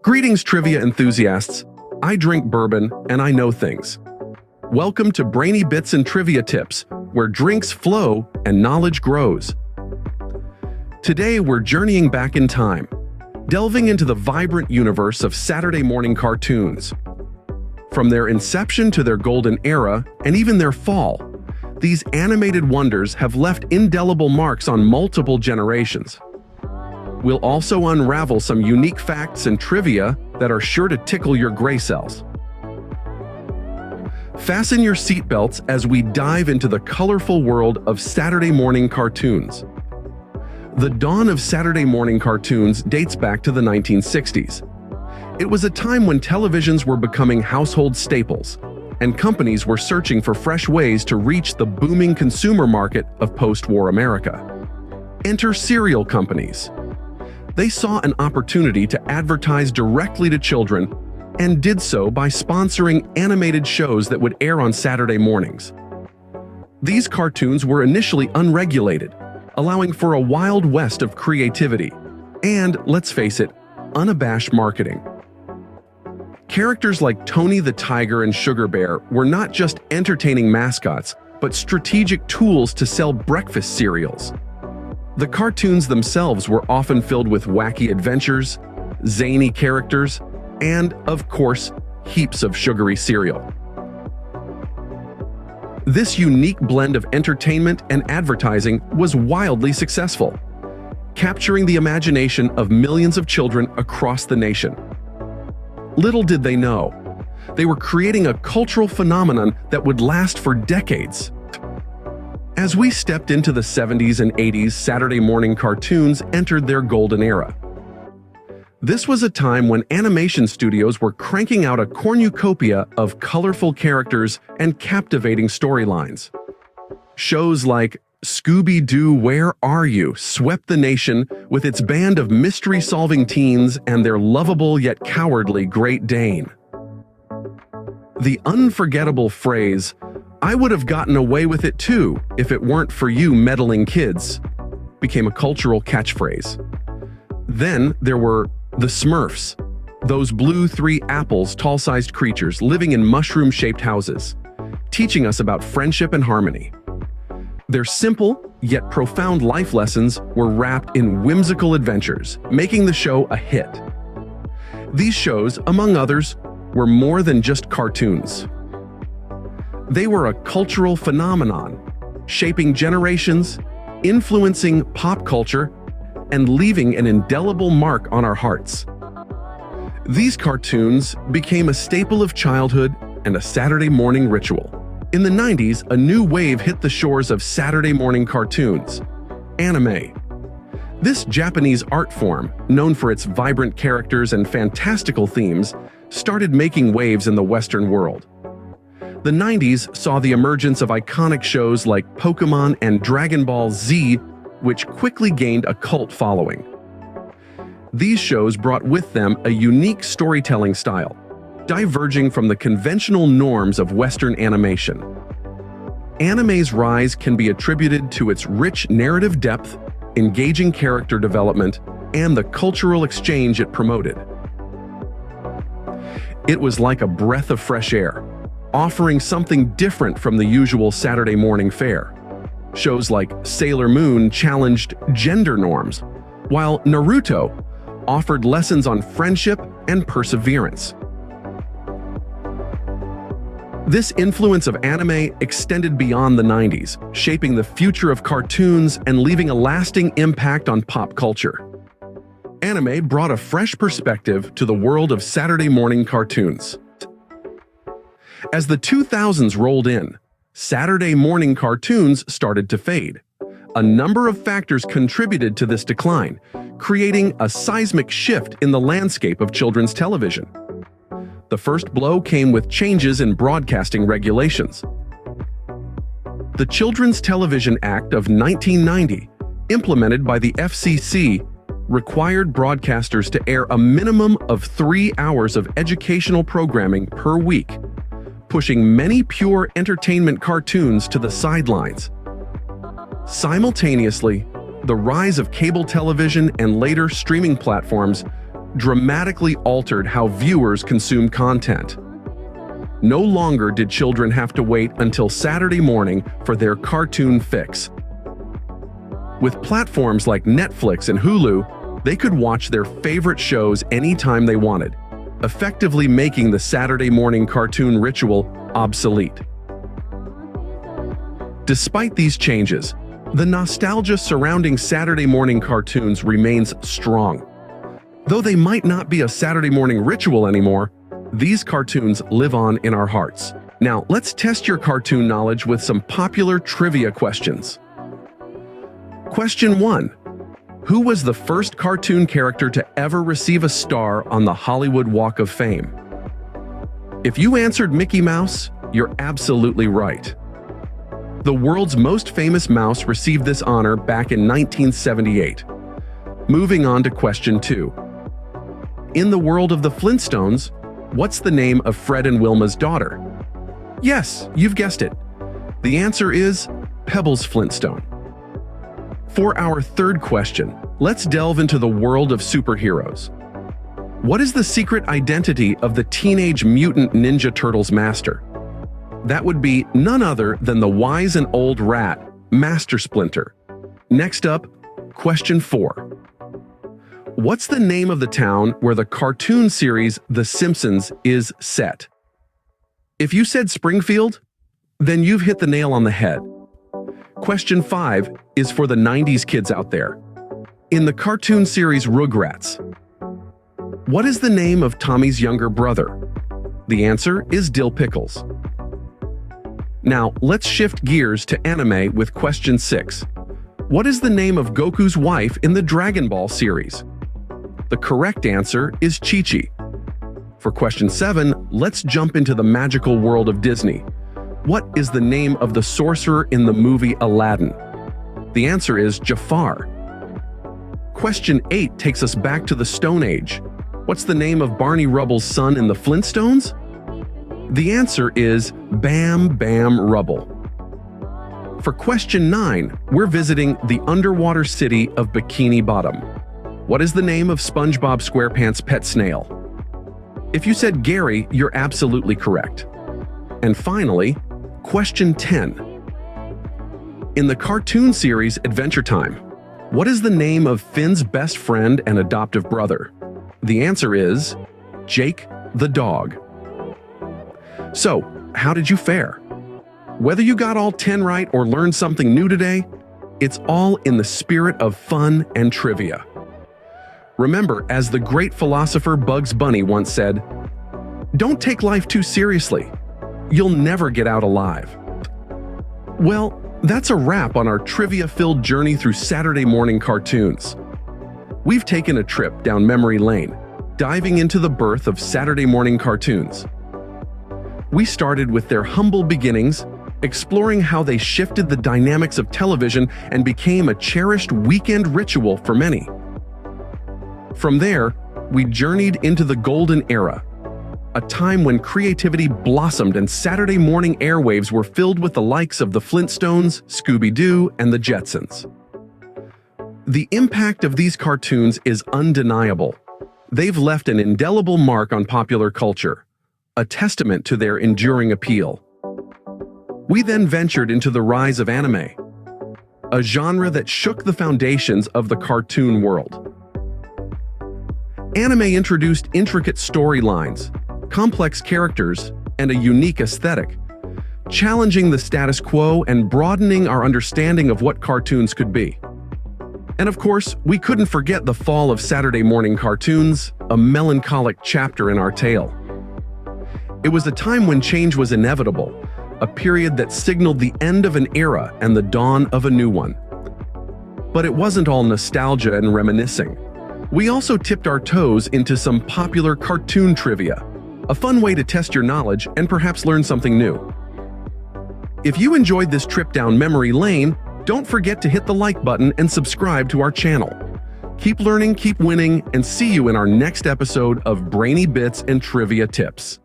Greetings, trivia enthusiasts. I drink bourbon and I know things. Welcome to Brainy Bits and Trivia Tips, where drinks flow and knowledge grows. Today, we're journeying back in time, delving into the vibrant universe of Saturday morning cartoons. From their inception to their golden era, and even their fall, these animated wonders have left indelible marks on multiple generations. We'll also unravel some unique facts and trivia that are sure to tickle your gray cells. Fasten your seatbelts as we dive into the colorful world of Saturday morning cartoons. The dawn of Saturday morning cartoons dates back to the 1960s. It was a time when televisions were becoming household staples, and companies were searching for fresh ways to reach the booming consumer market of post-war America. Enter cereal companies. They saw an opportunity to advertise directly to children and did so by sponsoring animated shows that would air on Saturday mornings. These cartoons were initially unregulated, allowing for a wild west of creativity and, let's face it, unabashed marketing. Characters like Tony the Tiger and Sugar Bear were not just entertaining mascots, but strategic tools to sell breakfast cereals. The cartoons themselves were often filled with wacky adventures, zany characters, and, of course, heaps of sugary cereal. This unique blend of entertainment and advertising was wildly successful, capturing the imagination of millions of children across the nation. Little did they know, they were creating a cultural phenomenon that would last for decades. As we stepped into the 70s and 80s, Saturday morning cartoons entered their golden era. This was a time when animation studios were cranking out a cornucopia of colorful characters and captivating storylines. Shows like Scooby-Doo, Where Are You? Swept the nation with its band of mystery-solving teens and their lovable yet cowardly Great Dane. The unforgettable phrase, "I would have gotten away with it too if it weren't for you meddling kids," became a cultural catchphrase. Then there were the Smurfs, those blue three apples tall-sized creatures living in mushroom-shaped houses, teaching us about friendship and harmony. Their simple yet profound life lessons were wrapped in whimsical adventures, making the show a hit. These shows, among others, were more than just cartoons. They were a cultural phenomenon, shaping generations, influencing pop culture, and leaving an indelible mark on our hearts. These cartoons became a staple of childhood and a Saturday morning ritual. In the 90s, a new wave hit the shores of Saturday morning cartoons, anime. This Japanese art form, known for its vibrant characters and fantastical themes, started making waves in the Western world. The 90s saw the emergence of iconic shows like Pokémon and Dragon Ball Z, which quickly gained a cult following. These shows brought with them a unique storytelling style, diverging from the conventional norms of Western animation. Anime's rise can be attributed to its rich narrative depth, engaging character development, and the cultural exchange it promoted. It was like a breath of fresh air, offering something different from the usual Saturday morning fare. Shows like Sailor Moon challenged gender norms, while Naruto offered lessons on friendship and perseverance. This influence of anime extended beyond the 90s, shaping the future of cartoons and leaving a lasting impact on pop culture. Anime brought a fresh perspective to the world of Saturday morning cartoons. As the 2000s rolled in, Saturday morning cartoons started to fade. A number of factors contributed to this decline, creating a seismic shift in the landscape of children's television. The first blow came with changes in broadcasting regulations. The Children's Television Act of 1990, implemented by the FCC, required broadcasters to air a minimum of 3 hours of educational programming per week, pushing many pure entertainment cartoons to the sidelines. Simultaneously, the rise of cable television and later streaming platforms dramatically altered how viewers consume content. No longer did children have to wait until Saturday morning for their cartoon fix. With platforms like Netflix and Hulu, they could watch their favorite shows anytime they wanted, effectively making the Saturday morning cartoon ritual obsolete. Despite these changes, the nostalgia surrounding Saturday morning cartoons remains strong. Though they might not be a Saturday morning ritual anymore, these cartoons live on in our hearts. Now, let's test your cartoon knowledge with some popular trivia questions. Question 1. Who was the first cartoon character to ever receive a star on the Hollywood Walk of Fame? If you answered Mickey Mouse, you're absolutely right. The world's most famous mouse received this honor back in 1978. Moving on to question 2. In the world of the Flintstones, what's the name of Fred and Wilma's daughter? Yes, you've guessed it. The answer is Pebbles Flintstone. For our third question, let's delve into the world of superheroes. What is the secret identity of the Teenage Mutant Ninja Turtles master? That would be none other than the wise and old rat, Master Splinter. Next up, question 4. What's the name of the town where the cartoon series The Simpsons is set? If you said Springfield, then you've hit the nail on the head. Question 5 is for the 90s kids out there. In the cartoon series Rugrats, what is the name of Tommy's younger brother? The answer is Dill Pickles. Now, let's shift gears to anime with question 6. What is the name of Goku's wife in the Dragon Ball series? The correct answer is Chi-Chi. For question 7, let's jump into the magical world of Disney. What is the name of the sorcerer in the movie Aladdin? The answer is Jafar. Question 8 takes us back to the Stone Age. What's the name of Barney Rubble's son in the Flintstones? The answer is Bam Bam Rubble. For question 9, we're visiting the underwater city of Bikini Bottom. What is the name of SpongeBob SquarePants' pet snail? If you said Gary, you're absolutely correct. And finally, question 10. In the cartoon series Adventure Time, what is the name of Finn's best friend and adoptive brother? The answer is Jake the dog. So, how did you fare? Whether you got all 10 right or learned something new today, it's all in the spirit of fun and trivia. Remember, as the great philosopher Bugs Bunny once said, "Don't take life too seriously. You'll never get out alive." Well, that's a wrap on our trivia-filled journey through Saturday morning cartoons. We've taken a trip down memory lane, diving into the birth of Saturday morning cartoons. We started with their humble beginnings, exploring how they shifted the dynamics of television and became a cherished weekend ritual for many. From there, we journeyed into the golden era, a time when creativity blossomed and Saturday morning airwaves were filled with the likes of the Flintstones, Scooby-Doo, and the Jetsons. The impact of these cartoons is undeniable. They've left an indelible mark on popular culture, a testament to their enduring appeal. We then ventured into the rise of anime, a genre that shook the foundations of the cartoon world. Anime introduced intricate storylines, complex characters, and a unique aesthetic, challenging the status quo and broadening our understanding of what cartoons could be. And of course, we couldn't forget the fall of Saturday morning cartoons, a melancholic chapter in our tale. It was a time when change was inevitable, a period that signaled the end of an era and the dawn of a new one. But it wasn't all nostalgia and reminiscing. We also tipped our toes into some popular cartoon trivia, a fun way to test your knowledge and perhaps learn something new. If you enjoyed this trip down memory lane, don't forget to hit the like button and subscribe to our channel. Keep learning, keep winning, and see you in our next episode of Brainy Bits and Trivia Tips.